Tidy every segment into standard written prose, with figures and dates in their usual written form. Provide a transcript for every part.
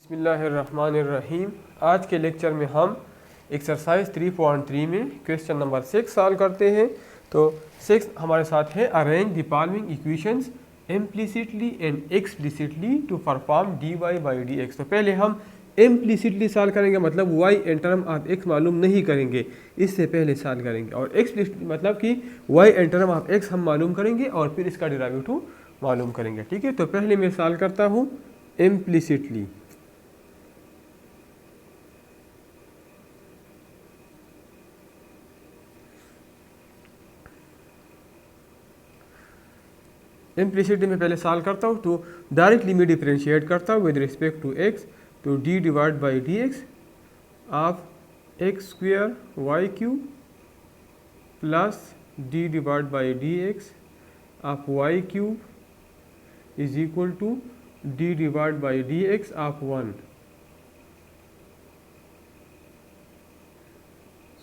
बिस्मिल्लाहिर्रहमानिर्रहीम। आज के लेक्चर में हम एक्सरसाइज 3.3 में क्वेश्चन नंबर 6 सॉल्व करते हैं। तो 6 हमारे साथ है, arrange the following equations implicitly and explicitly to perform dy by dx। तो पहले हम इम्प्लिसिटली सॉल्व करेंगे, मतलब y in term of x मालूम नहीं करेंगे, इससे पहले सॉल्व करेंगे। और एक्सप्लिसिटली मतलब कि y in term of x हम मालूम करेंगे और फिर इसका डेरिवेटिव मालूम करेंगे। ठीक है, तो पहले मैं सॉल्व करता हूँ इम्प्लिसिटली। इम्प्लिसिटली में पहले सॉल्व करता हूँ, तो डायरेक्टली मैं डिफरेंशिएट करता हूँ विद रिस्पेक्ट टू x। तो d divide by D x of X square Y cube plus d divide by D x of Y cube is equal to d divide by D x of 1।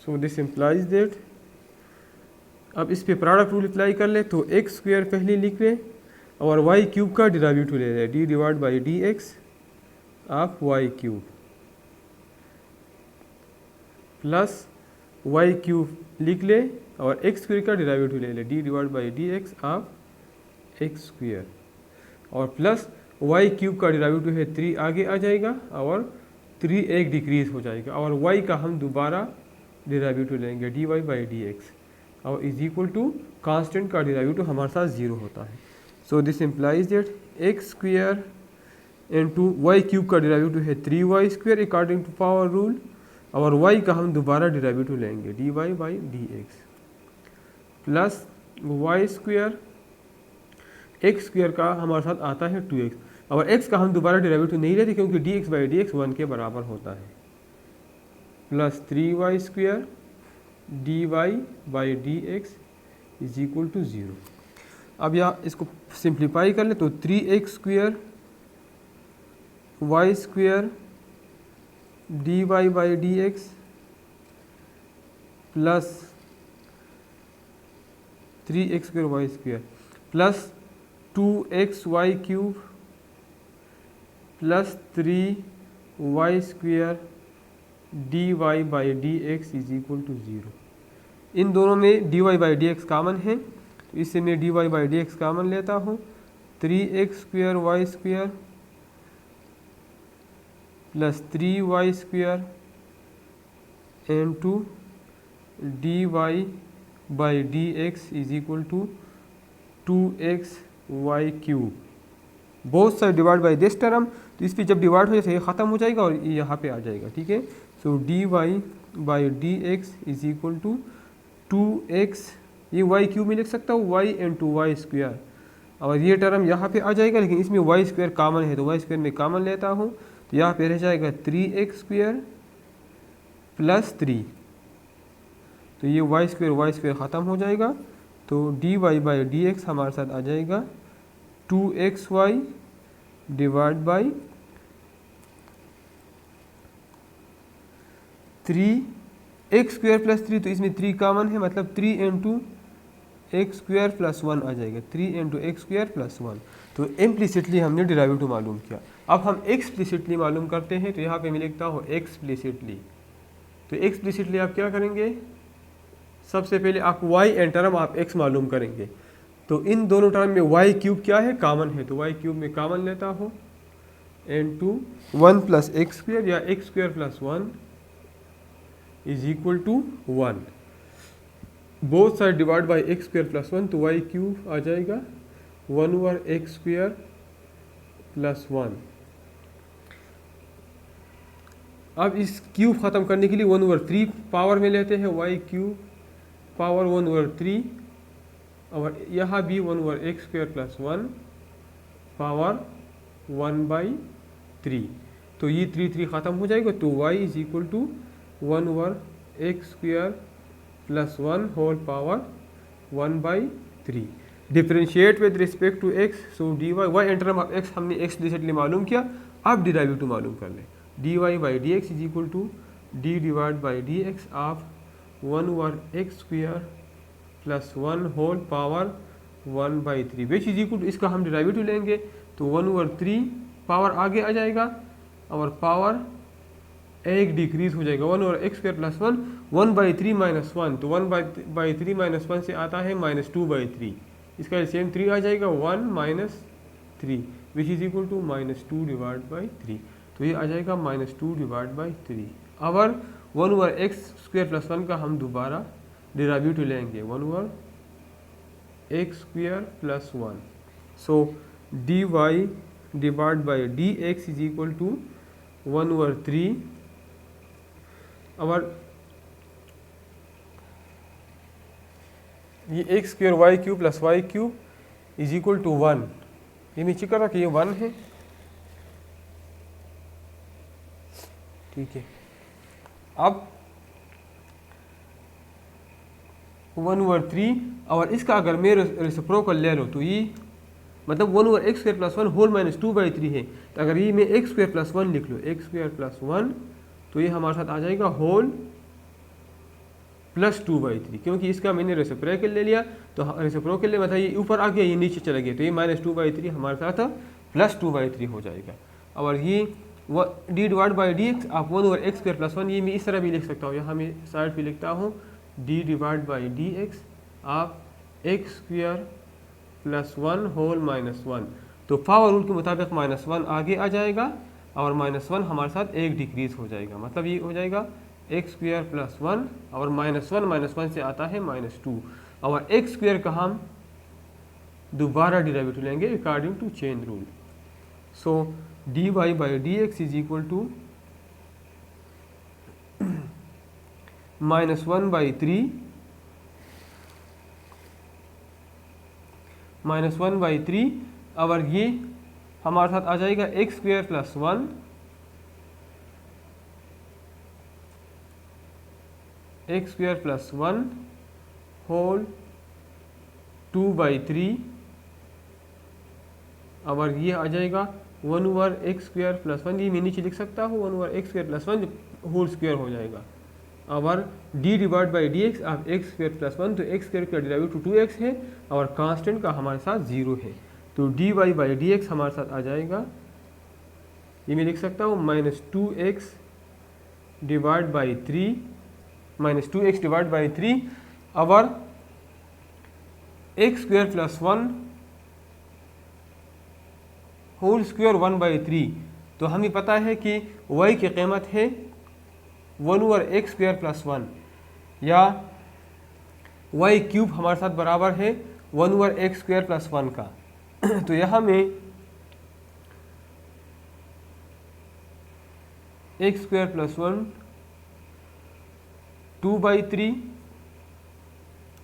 So this implies that, अब इस पे product rule apply कर ले, तो x square पहले लिख ले और वाई क्यूब का डेरिवेटिव ले ले, D divide by D x of Y cube plus Y cube लिख ले और एक्स स्क्वेयर का डेरिवेटिव ले ले, D divide by D x of X square, और प्लस वाई क्यूब का डेरिवेटिव है 3 आगे आ जाएगा और 3 एक डिक्रीज हो जाएगा, और वाई का हम दोबारा डेरिवेटिव लेंगे D Y by D x, और इज इक्वल टू कांस्टेंट का डेरिवेटिव हमारे साथ 0 होता है। So this implies that X square into Y cube का डेरिवेटिव है 3y square according to power rule, और y का हम दोबारा डेरिवेटिव लेंगे dy by D X plus Y square, X square का हमारे साथ आता है 2x, और x का हम दोबारा डेरिवेटिव नहीं लेते क्योंकि dx बाई डी एक्स 1 के बराबर होता है, plus 3y square dy by D x is equal to 0। अब यहाँ इसको सिंप्लीफाई कर ले, तो 3x square Y square D Y by D X plus 3x square Y square plus 2x Y cube plus 3y square D Y by D x is equal to 0। इन दोनों में D Y by D X common है, तो इससे मैं D Y by D X कामन लेता हूँ, 3x square Y square plus 3y square into D Y by D x is equal to 2x Y cube. Both side divide by this term, तो इस पर जब डिवाइड हो जाए ख़त्म हो जाएगा और ये यहाँ पे आ जाएगा। ठीक है, so D Y by D x is equal to 2x, ये वाई क्यूब में लिख सकता हूँ y इंटू वाई स्क्वेयर, और ये टर्म यहाँ पे आ जाएगा, लेकिन इसमें वाई स्क्वेयर कॉमन है तो वाई स्क्वेयर में कॉमन लेता हूँ, तो यहाँ पे रह जाएगा 3x स्क्वेयर प्लस 3, तो ये वाई स्क्वेयर ख़त्म हो जाएगा, तो D Y by D x हमारे साथ आ जाएगा 2xy divide by 3x square plus 3, तो इसमें 3 कॉमन है, मतलब 3 इंटू एक्स स्क्वेयर प्लस 1 आ जाएगा, 3 इंटू एक्स स्क्वेयर प्लस 1। तो इम्प्लिसिटली हमने डेरिवेटिव मालूम किया। अब हम एक्सप्लिसिटली मालूम करते हैं, तो यहाँ पे मैं लिखता हूँ एक्सप्लिसिटली। तो एक्सप्लिसिटली आप क्या करेंगे, सबसे पहले आप y एन टर्म आप x मालूम करेंगे, तो इन दोनों टर्म में y क्यूब क्या है, कॉमन है, तो y क्यूब में कॉमन लेता हूँ इंटू 1 प्लस एक्स स्क्वेयर या X square plus 1 is equal to 1, both side divide by X square plus 1, तो वाई क्यूब आ जाएगा 1 ओवर एक्स स्क्वेयर प्लस 1। अब इस क्यूब ख़त्म करने के लिए 1 ओवर 3 पावर में लेते हैं, वाई क्यूब पावर 1 ओवर 3, और यहाँ भी 1 over x square plus 1 power 1 by 3, तो ये 3 ख़त्म हो जाएगा, तो y is equal to 1 over x square plus 1 whole power 1 by 3। Differentiate with respect to x, so D y in term of x हमने एक्सप्लिसिटली मालूम किया, अब डेरिवेटिव मालूम कर लें, d Y by D x is equal to d divide by D x of 1 over x square plus 1 whole power 1 by 3, which is equal to, इसका हम derivative लेंगे तो 1 ओवर 3 पावर आगे आ जाएगा और पावर एक डिक्रीज हो जाएगा, 1 और एक्स स्क्वायर प्लस 1, 1/3 माइनस 1, तो 1/3 माइनस 1 से आता है -2/3, इसका एलसीएम 3 आ जाएगा, 1 - 3 विच इज इक्वल टू -2/3, तो ये आ जाएगा -2/3। अब 1 ओवर एक्स स्क्वायर प्लस 1 का हम दोबारा डेरिवेटिव लेंगे, 1 over x square plus 1, so dy divide by D x is equal to 1 over 3, और ये x square y cube plus Y cube is equal to 1, ये मैं चेक कर रहा कि ये 1 है, ठीक है। अब 1 ओवर 3 और इसका अगर मैं रेसिप्रोकल ले लो तो ये मतलब 1 over x square plus 1 whole -2/3 है, तो अगर ये मैं एक्स स्क्वायर प्लस 1 लिख लो, एक्स स्क्वायर प्लस 1, तो ये हमारे साथ आ जाएगा होल +2/3, क्योंकि इसका मैंने रेसिप्रोकल ले लिया, तो रेसिप्रोकल ले मतलब ये ऊपर आ गया, ये नीचे चला गया, तो ये -2/3 हमारे साथ +2/3 हो जाएगा। और ये D divide by D x, आप 1 ओवर एक्स स्क्वायर प्लस 1, ये मैं इस तरह भी लिख सकता हूँ, यहाँ मैं साइड पे लिखता हूँ D divide by D x, आप एक्स स्क्वायर प्लस 1 होल -1, तो पावर रूल के मुताबिक -1 आगे आ जाएगा और -1 हमारे साथ एक डिक्रीज हो जाएगा, मतलब ये हो जाएगा एक्स स्क्वायर प्लस 1 और -1 से आता है -2, और एक्स स्क्वायर का हम दोबारा डेरिवेटिव लेंगे according to chain rule, so dy by D x is equal to -1/3 और ये हमारे साथ आ जाएगा x square plus 1 x square plus 1 whole 2/3, और ये आ जाएगा 1 ओवर एक्स स्क्वायर प्लस 1, ये मैं नीचे लिख सकता हूँ 1 over x square plus 1 whole square हो जाएगा, और d divide by D x, आप एक्स स्क्वायर प्लस 1, तो एक्स स्क्वायर का डेरिवेटिव 2x है और कांस्टेंट का हमारे साथ 0 है, तो D Y by D x हमारे साथ आ जाएगा, ये मैं लिख सकता हूँ -2x divide by 3, -2x divide by 3, और x square plus 1 whole square 1/3, तो हमें पता है कि y की कीमत है 1 ओवर एक्स स्क्वायर प्लस 1, या वाई क्यूब हमारे साथ बराबर है 1 ओवर एक्स स्क्वायर प्लस 1 का, तो यहाँ में एक्स स्क्वायर प्लस 1 2/3,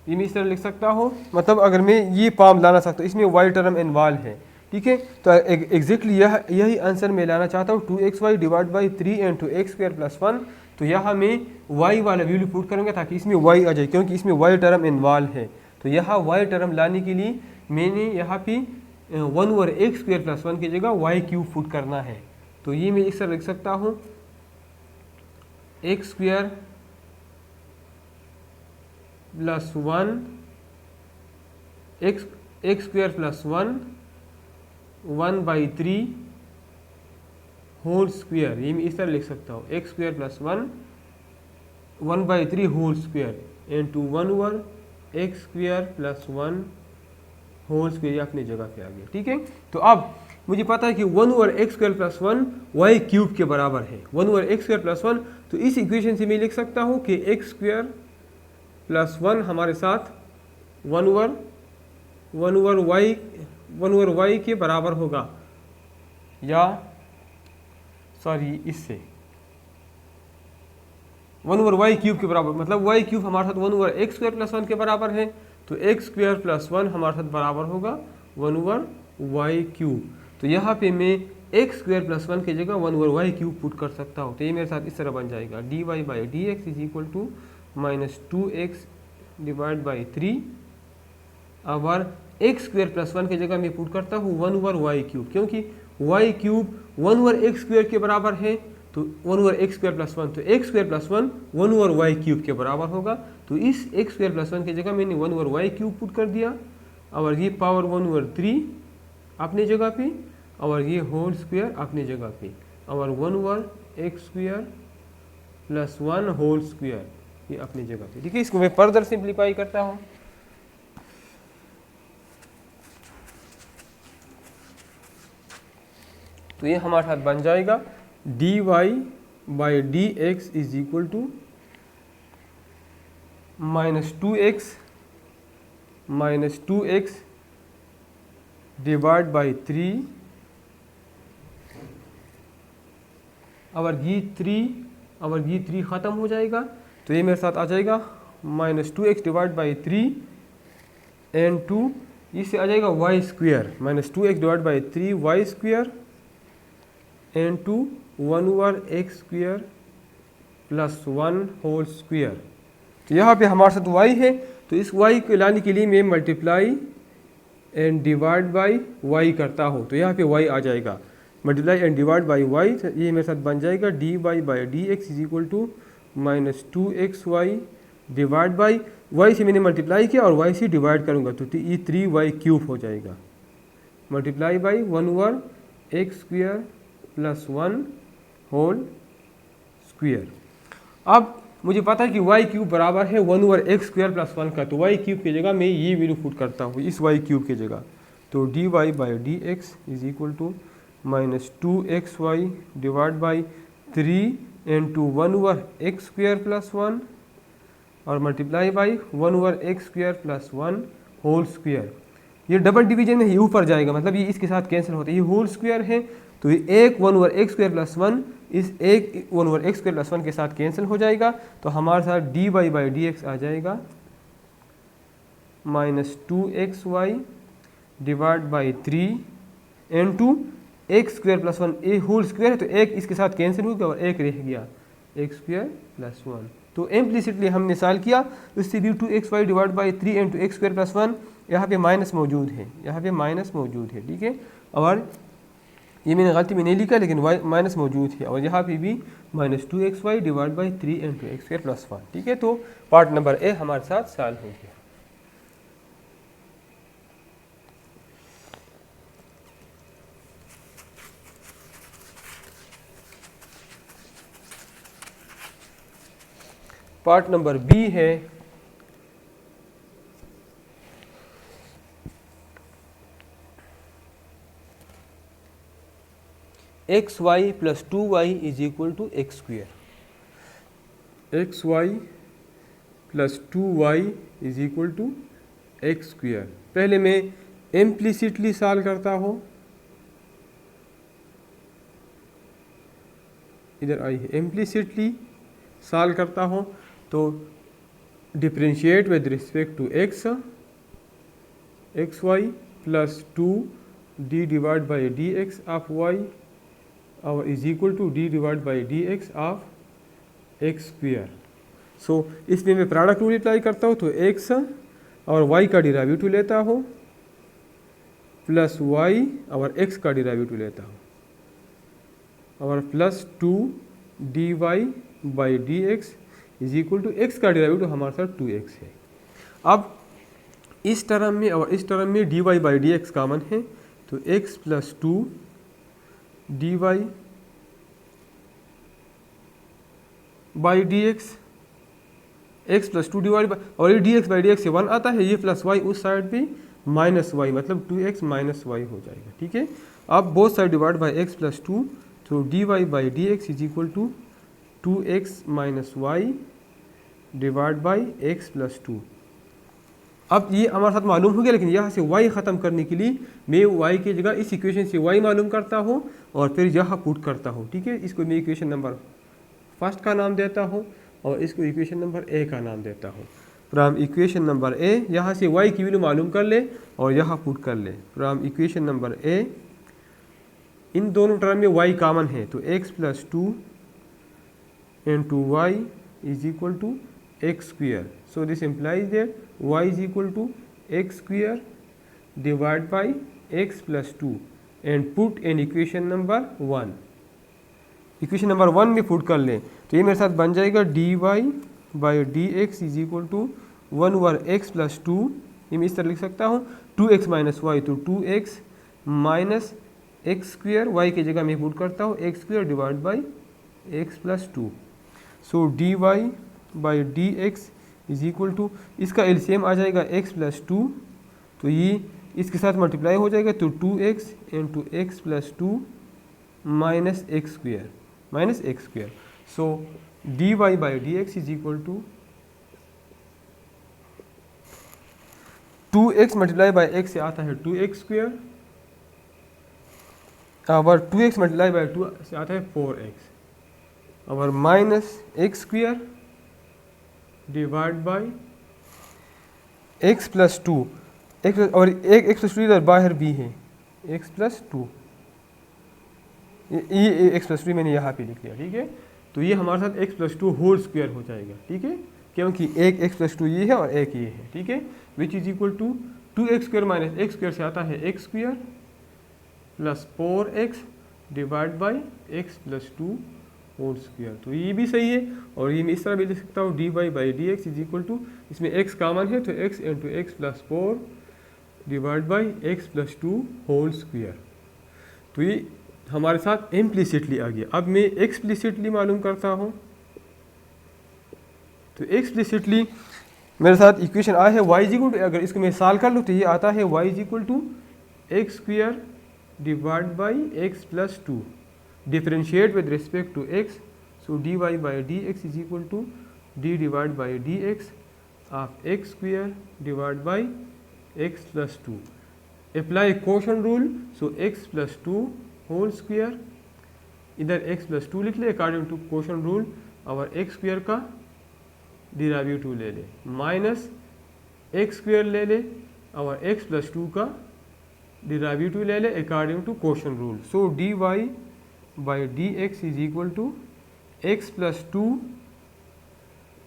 ये मैं इस तरह लिख सकता हूँ, मतलब अगर मैं ये पाम लाना सकता हूँ, इसमें वाई टर्म इन्वॉल्व है, ठीक है, तो एग्जैक्टली यही आंसर मैं लाना चाहता हूँ 2xy divide by 3 into x square plus 1, तो यहाँ मैं y वाला वैल्यू पुट करूँगा ताकि इसमें y आ जाए, क्योंकि इसमें y टर्म इन्वॉल्व है, तो यहाँ y टर्म लाने के लिए मैंने यहाँ पे 1 ओवर एक्स स्क्वायर प्लस 1 की जगह y क्यूब पुट करना है, तो ये मैं इस तरह लिख सकता हूँ x square plus 1 x square plus 1/3 whole square, ये मैं इस तरह लिख सकता हूँ x square plus 1/3 whole square into 1 over x square plus 1 whole square, ये अपनी जगह पे आ गया, ठीक है। तो अब मुझे पता है कि 1 over x square plus 1 y cube के बराबर है, 1 ओवर एक्स स्क्वायर प्लस 1, तो इस इक्वेशन से मैं लिख सकता हूँ कि एक्स स्क्वायर प्लस 1 हमारे साथ 1 ओवर वाई के बराबर होगा, या सॉरी इससे 1 ओवर वाई क्यूब के बराबर, मतलब वाई क्यूब हमारे साथ 1 ओवर एक्स स्क्वायर प्लस 1 के बराबर है, तो एक्स स्क्वायर प्लस 1 हमारे साथ बराबर होगा 1 ओवर वाई क्यूब, तो यहाँ पे मैं एक्स स्क्वायर प्लस 1 की जगह 1 ओवर वाई क्यूब पुट कर सकता हूँ, तो ये मेरे साथ इस तरह बन जाएगा d Y by D x is equal to -2x divide by 3, और एक्स स्क्वायर प्लस 1 की जगह मैं पुट करता हूँ 1 ओवर वाई क्यूब, क्योंकि y cube 1 over x square के बराबर है, तो 1 ओवर एक्स स्क्वायर प्लस 1, तो x square plus 1 1 over y cube के बराबर होगा, तो इस एक्स स्क्वायर प्लस 1 की जगह मैंने 1 ओवर वाई क्यूब पुट कर दिया, और ये पावर 1 ओवर 3 अपनी जगह पे, और ये होल स्क्वायर अपनी जगह पे, और 1 over x square plus 1 whole square, ये अपनी जगह पे। ठीक है, इसको मैं फर्दर सिंप्लीफाई करता हूँ। तो ये हमारे साथ बन जाएगा dy by D x is equal to -2x divide by 3 और ये 3 ख़त्म हो जाएगा, तो ये मेरे साथ आ जाएगा -2x डिवाइड बाई 3 एंड 2, इससे आ जाएगा y square, -2x divide by 3 y square and 2 1 over x square plus 1 whole square. तो यहाँ पे हमारे साथ y है, तो इस y को लाने के लिए मैं multiply and divide by y करता हूँ, तो यहाँ पे y आ जाएगा, multiply and divide by y, तो ये मेरे साथ बन जाएगा dy by D x is equal to -2xy divide by y से मैंने मल्टीप्लाई किया और y से डिवाइड करूँगा तो ये 3y क्यूब हो जाएगा, multiply by 1 over x square plus 1 whole square. अब मुझे पता है कि y क्यूब बराबर है 1 ओवर एक्स स्क्वायर प्लस 1 का, तो y क्यूब की जगह मैं ये वैल्यू पुट करता हूँ इस y क्यूब की जगह, तो dy by D x is equal to -2xy divide by 3 into 1 over x square plus 1 और multiply by 1 over x square plus 1 whole square. ये डबल डिवीजन है, ये ऊपर जाएगा, मतलब ये इसके साथ कैंसिल होता है, ये होल स्क्वायर है, तो ये एक 1 ओवर एक्स स्क्वायर प्लस 1 इस एक 1 ओवर एक्स स्क्वायर प्लस 1 के साथ कैंसिल हो जाएगा, तो हमारे साथ dy बाई डी एक्स आ जाएगा -2xy divide by 3 into x square plus 1, a whole square है तो एक इसके साथ कैंसिल हो गया और एक रह गया एक्स स्क्वायर प्लस 1, तो इम्प्लिसिटली हमने सॉल्व किया, उससे भी 2xy divide by 3 into x square plus 1, यहाँ पे माइनस मौजूद है, यहाँ पे माइनस मौजूद है। ठीक है, और ये मैंने गलती में नहीं लिखा लेकिन माइनस मौजूद है, और यहाँ पे भी -2xy divide by 3 into x square plus 1। ठीक है, तो पार्ट नंबर ए हमारे साथ सॉल्व हो गया। पार्ट नंबर बी है xy plus 2y is equal to x square, xy plus 2y is equal to x square. पहले मैं इम्प्लिसिटली सॉल्व करता हूँ, इधर आई है, इम्प्लिसिटली सॉल्व करता हूँ, तो differentiate with respect to xy plus 2d divide by D x of y और is equal to d divide by D x of x square. So इसमें मैं प्रोडक्ट रूल अप्लाई करता हूँ, तो x और y का डेरिवेटिव लेता हूँ प्लस y और x का डेरिवेटिव लेता हूँ और plus 2dy by D x is equal to x का डेरिवेटिव हमारे साथ 2x है। अब इस टर्म में और इस टर्म में dy by D x common है, तो x plus 2 dy by D x, x plus 2 divide by, और ये dx बाई डी एक्स से 1 आता है, ये प्लस y उस साइड पे माइनस वाई, मतलब 2x माइनस वाई हो जाएगा। ठीक है, अब both side divide by x plus 2, तो dy by D x is equal to 2x minus Y divide by x plus 2। अब ये हमारे साथ मालूम हो गया, लेकिन यहाँ से y ख़त्म करने के लिए मैं y की जगह इस इक्वेशन से y मालूम करता हूँ और फिर यहाँ पुट करता हूँ। ठीक है, इसको मैं इक्वेशन नंबर फर्स्ट का नाम देता हूँ और इसको इक्वेशन नंबर ए का नाम देता हूँ। फ्रॉम इक्वेशन नंबर ए, यहाँ से y की वैल्यू मालूम कर ले और यहाँ पुट कर ले। फ्रॉम इक्वेशन नंबर ए, इन दोनों टर्म में y कॉमन है, तो x plus 2 into y is equal to x square. So this implies that y is equal to x square divide by x plus 2 and put in equation number 1। Equation number 1 में put कर लें, तो ये मेरे साथ बन जाएगा dy by D x is equal to 1 over x plus 2, ये मैं इस तरह लिख सकता हूँ 2x माइनस वाई, तो 2x minus x square, Y की जगह मैं पुट करता हूँ x square divide by x plus two. So D Y by D x is equal to, इसका एलसीएम आ जाएगा एक्स प्लस टू, तो ये इसके साथ मल्टीप्लाई हो जाएगा, तो 2x into x plus two minus x square. So D Y by D x is equal to 2x multiply by x से आता है 2x स्क्वेयर, और 2x मल्टीप्लाई बाई 2 से आता है 4x, और minus x square divide by x plus two, और एक एक्स प्लस टू इधर बाहर भी है, एक्स प्लस टू, ये एक्स प्लस टू मैंने यहाँ पे लिख लिया, ठीक है। तो ये हमारे साथ x plus two whole square हो जाएगा, ठीक है, क्योंकि एक एक्स प्लस टू ये है और एक ये है, ठीक है, which is equal to 2x square minus x square से आता है x square plus 4x divide by x plus two whole square. तो ये भी सही है, और ये मैं इस तरह भी लिख सकता हूँ d Y by D x is equal to, इसमें x कॉमन है तो x into x plus 4 divide by x plus two whole square. तो ये हमारे साथ इम्प्लिसिटली आ गया। अब मैं एक्सप्लिसिटली मालूम करता हूँ। तो एक्सप्लिसिटली मेरे साथ इक्वेशन आया है y इज इक्वल टू, अगर इसको मैं सॉल्व कर लूँ तो ये आता है y is equal to x square divide by x plus two, differentiate with respect to x, so D Y by D x is equal to d divide by D x of x square divide by x plus two. Apply quotient rule, so x plus two whole square, इधर x plus two लिख ले according to quotient rule, और x square का derivative ले ले, minus x square ले ले और एक्स प्लस टू का डिराइवेटिव ले ले according to quotient rule. So D Y by D x is equal to x plus two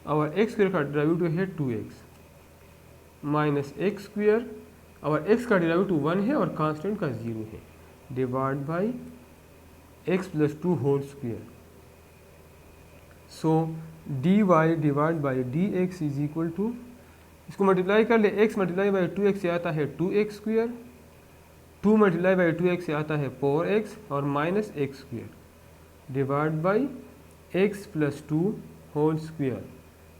और एक्स स्क्वायर का डिराइवेटिव है 2x माइनस एक्स स्क्वायर, और एक्स का डिराइवेटिव 1 है और कांस्टेंट का 0 है, divide by x plus two whole square. So D y divide by D x is equal to, इसको मल्टीप्लाई कर ले, x मल्टीप्लाई बाई 2x से आता है 2x square, 2 multiply by 2x से आता है 4x और minus x square divide by x plus two whole square,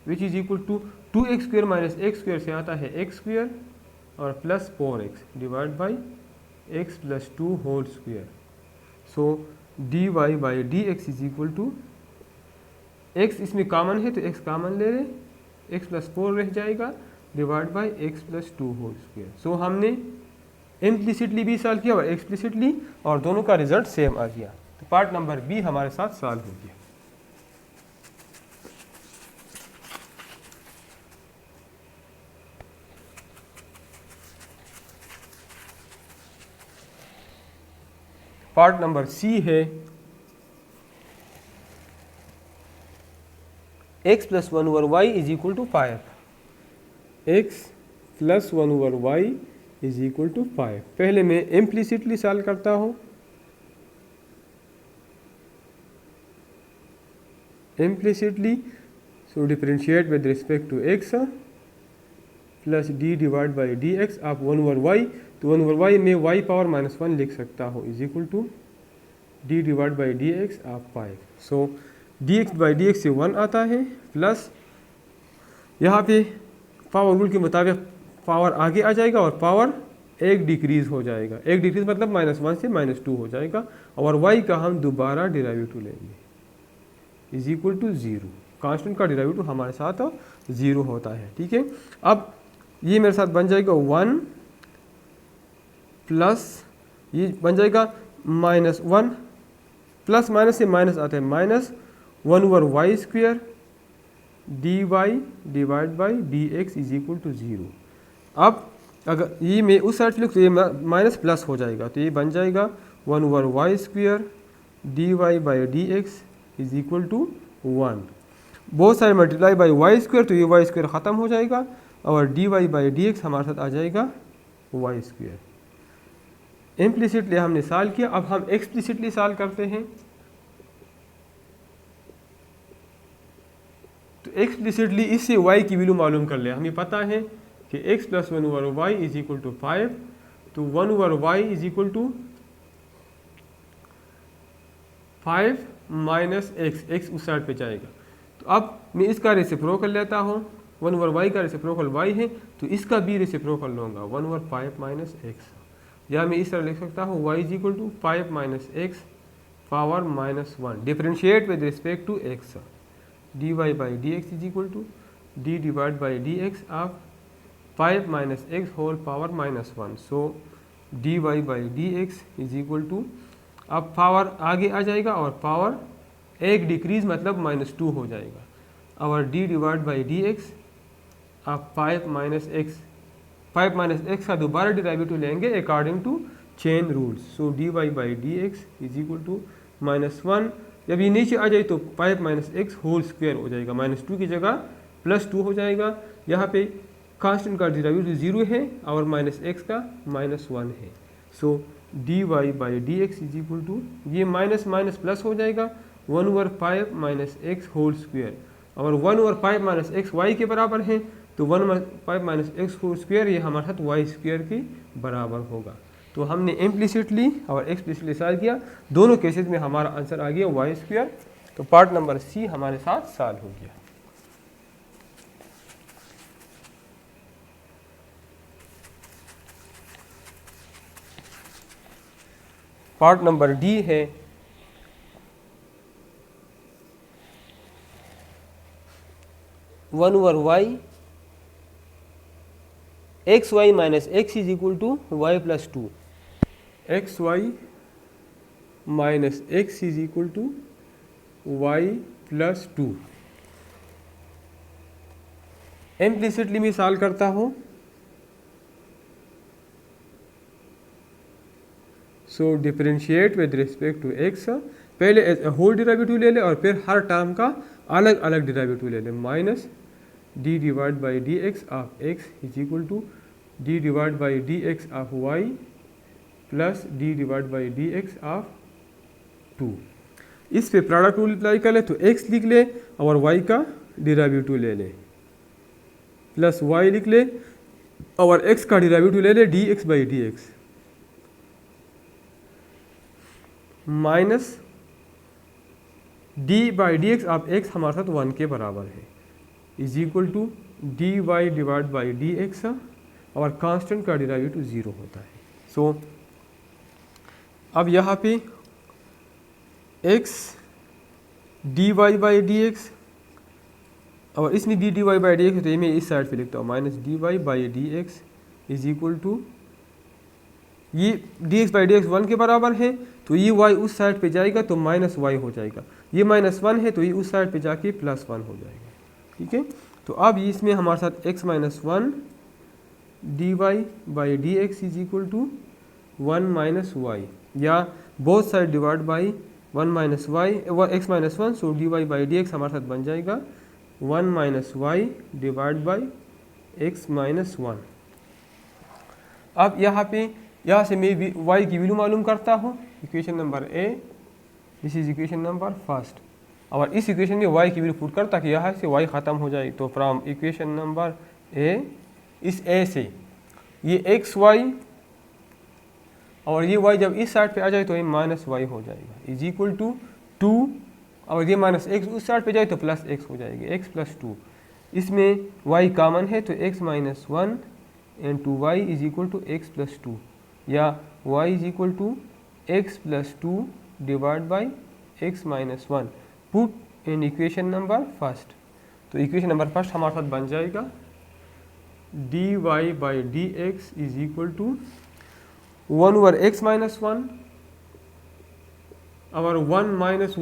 which is equal to 2x square minus x square से आता है एक्स स्क्वायर और plus 4x divide by x plus two whole square. So D Y by D x is equal to, x इसमें कॉमन है तो x common ले ले, x प्लस 4 रह जाएगा divide by x plus two whole square. So हमने implicitly भी सॉल्व किया और एक्सप्लिसिटली, और दोनों का रिजल्ट सेम आ गया। तो पार्ट नंबर बी हमारे साथ सॉल्व हो गया। पार्ट नंबर सी है x plus 1 over y is equal to 5, x plus 1 over y is equal to 5। पहले मैं इम्प्लिसिटली सॉल्व करता हूँ। Implicitly, so differentiate with respect to x plus d divide by D x आप 1 over y, तो 1 over y में y power minus 1 लिख सकता हूँ, is equal to d divide by D x आप 5। So d x by D x से 1 आता है, प्लस यहाँ पे पावर रूल के मुताबिक पावर आगे आ जाएगा और पावर एक डिक्रीज हो जाएगा। एक डिक्रीज मतलब -1 से -2 हो जाएगा, और y का हम दोबारा डिराइवेटिव लेंगे, इज इक्वल टू 0। कांस्टेंट का डिराइवेटिव हमारे साथ 0 होता है, ठीक है। अब ये मेरे साथ बन जाएगा 1 प्लस ये बन जाएगा -1, प्लस माइनस से माइनस आता है, -1 over y square d y divide by D x is equal to 0। अब अगर ये मैं उस साइड लिख तो ये माइनस प्लस हो जाएगा, तो ये बन जाएगा 1 over y square d Y by D x is equal to 1। बहुत सारे मल्टीप्लाई बाई वाई स्क्वायर, तो ये वाई स्क्वायर ख़त्म हो जाएगा और d Y by D x हमारे साथ आ जाएगा वाई स्क्वायर। इम्प्लिसिटली हमने सॉल्व किया। अब हम एक्सप्लिसिटली सॉल्व करते हैं। तो एक्सप्लिसिटली इससे y की वैल्यू मालूम कर ले। हमें पता है कि x plus 1 over y is equal to 5, तो 1 over y is equal to 5 minus x, x उस साइड पे जाएगा। तो अब मैं इसका रेसिप्रोकल लेता हूँ, 1 ओवर वाई का रेसिप्रोकल वाई है, तो इसका भी रेसिप्रोकल लूँगा 1 ओवर 5 माइनस एक्स, या मैं इस तरह लिख सकता हूँ y is equal to 5 minus x power minus 1, differentiate with respect to x, d Y by D x is equal to d divide by D x of 5 minus x whole power minus 1। So D Y by D x is equal to, अब power आगे आ जाएगा और power एक decrease मतलब -2 हो जाएगा, और d divide by D x आप 5 माइनस एक्स, 5 माइनस एक्स का दोबारा डिराइवेटिव लेंगे according to chain rules. So D Y by D x is equal to -1, जब ये नीचे आ जाए तो 5 माइनस एक्स होल स्क्वायर हो जाएगा, -2 की जगह +2 हो जाएगा। यहाँ पे कांस्टेंट का डिराइवेटिव 0 है और माइनस एक्स का -1 है। So D Y by D x is equal to, ये माइनस माइनस प्लस हो जाएगा 1 over 5 minus x whole square, और 1 ओवर 5 माइनस एक्स वाई के बराबर है, तो 1 over 5 minus x whole square ये हमारे साथ वाई स्क्वायर के बराबर होगा। तो हमने इम्प्लिसिटली और एक्सप्लिसिटली सॉल्व किया, दोनों केसेस में हमारा आंसर आ गया वाई स्क्वायर। तो पार्ट नंबर सी हमारे साथ सॉल्व हो गया। पार्ट नंबर डी है, one over y x y minus x is equal to y plus 2, x y minus x is equal to y plus 2। Implicitly मैं solve करता हूँ। So differentiate with respect to x, पहले as a whole derivative ले ले और फिर हर term का अलग अलग डिराइवेटिव ले ले, minus d divide by D x of x is equal to d divide by D x of y plus d divide by D x of 2। इस पे प्रोडक्ट रूल अप्लाई कर ले तो एक्स लिख ले और वाई का डिराइवेटिव ले ले, प्लस वाई लिख ले और एक्स का डिराइवेटिव ले ले d x by D x, minus d by D x of x हमारे साथ 1 के बराबर है, is equal to d y divide by D x, और कांस्टेंट का डिराइवेटिव 0 होता है। सो अब यहाँ पे x d Y by D x, और इसमें d Y by D x, तो ये मैं इस साइड पे लिखता हूँ, minus d Y by D x is equal to, ये D x by D x 1 के बराबर है, तो ये y उस साइड पे जाएगा तो माइनस वाई हो जाएगा, ये -1 है तो ये उस साइड पे जाके +1 हो जाएगा। ठीक है, तो अब इसमें हमारे साथ x minus 1 D Y by D x is equal to 1 minus Y, या both side divide by 1 minus Y, X minus 1, so D Y by D x हमारे साथ बन जाएगा 1 minus Y divide by x minus 1। अब यहाँ से मैं y की वैल्यू मालूम करता हूँ, equation number A, this is equation number first, और इस इक्वेशन में y की वैल्यू पुट कर ताकि यहाँ से y ख़त्म हो जाए। तो फ्रॉम इक्वेशन नंबर ए, इस a से ये एक्स वाई और ये y जब इस साइड पे आ जाए तो ये माइनस वाई हो जाएगा, इज इक्वल टू 2, और ये माइनस एक्स उस साइड पे जाए तो प्लस एक्स हो जाएगी, एक्स प्लस 2, इसमें y कॉमन है तो x minus 1 and 2y is equal to x plus 2, या y is equal to x plus 2 divide by x minus 1, put in equation number first. तो इक्वेशन नंबर फर्स्ट हमारे साथ बन जाएगा d Y by D x is equal to 1 over x minus 1 और 1 minus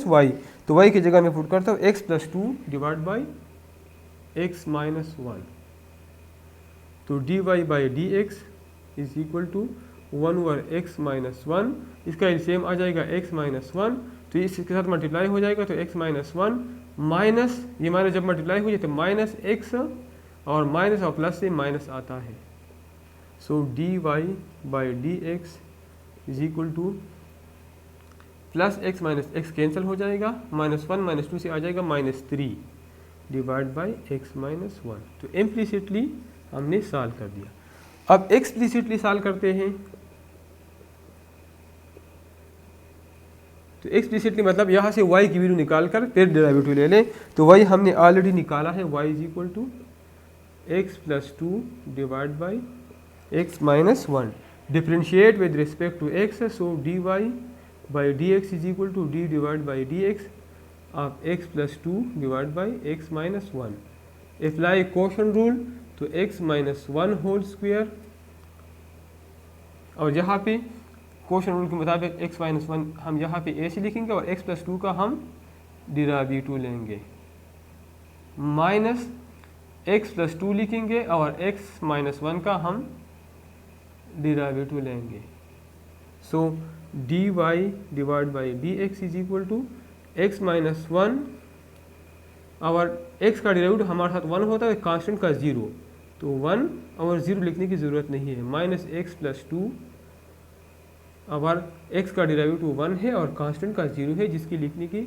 Y, तो y की जगह मैं पुट करता हूँ x plus 2 divide by x minus 1, तो D Y by D x is equal to 1 over x minus 1, इसका LCM आ जाएगा x माइनस 1, तो इसके साथ मल्टीप्लाई हो जाएगा तो x माइनस 1 माइनस, ये माइनस जब मल्टीप्लाई हो जाए तो माइनस एक्स, और माइनस और प्लस से माइनस आता है, so D Y by D x is equal to plus x minus x cancel हो जाएगा, -1 -2 से आ जाएगा -3 डिवाइड बाई एक्स माइनस 1। तो इम्प्लिसिटली हमने सॉल्व कर दिया। अब एक्सप्लिसिटली सॉल्व करते हैं। तो एक्सप्लिसिटली मतलब यहाँ से y की वैल्यू निकाल कर फिर डेरिवेटिव ले लें। तो y हमने ऑलरेडी निकाला है, y is equal to x plus two divide by x minus one. Differentiate with respect to x, so D Y by D x is equal to d divide by D x of x plus two divide by x minus one. Apply quotient rule, तो x minus one whole square, और यहाँ पे quotient rule के मुताबिक x minus one हम यहाँ पे ऐसे लिखेंगे और एक्स प्लस टू का हम डेरिवेटिव लेंगे, माइनस एक्स प्लस टू लिखेंगे और एक्स माइनस वन का हम डेरिवेटिव लेंगे। So D y divide by D x is equal to x minus one, और एक्स का डेरिवेटिव हमारे साथ वन होता है, कांस्टेंट का ज़ीरो, तो वन और ज़ीरो लिखने की ज़रूरत नहीं है, माइनस एक्स प्लस टू, और एक्स का डेरिवेटिव वन है और कांस्टेंट का ज़ीरो है जिसकी लिखने की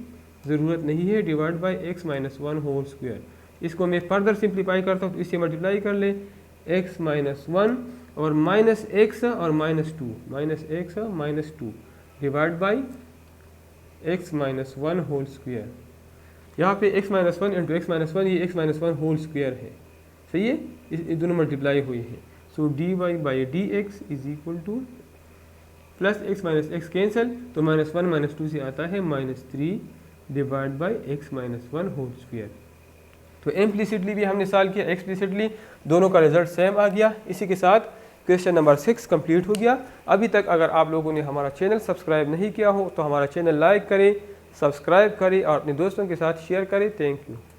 ज़रूरत नहीं है, divide by x minus one whole square. इसको मैं फर्दर सिंप्लीफाई करता हूँ तो इससे मल्टीप्लाई कर ले, एक्स माइनस वन और माइनस एक्स और माइनस टू, माइनस एक्स और minus two divide by x minus one whole square. यहाँ पे x minus one into x minus one, ये x minus one whole square है, सही है, इस दोनों मल्टीप्लाई हुई है। So D Y by D x is equal to plus x minus x cancel, तो माइनस वन माइनस टू से आता है minus three divide by x minus one whole square. तो इम्प्लिसिटली भी हमने सॉल्व किया, एक्सप्लिसिटली दोनों का रिजल्ट सेम आ गया। इसी के साथ क्वेश्चन नंबर 6 कंप्लीट हो गया। अभी तक अगर आप लोगों ने हमारा चैनल सब्सक्राइब नहीं किया हो तो हमारा चैनल लाइक करें, सब्सक्राइब करें और अपने दोस्तों के साथ शेयर करें। Thank you.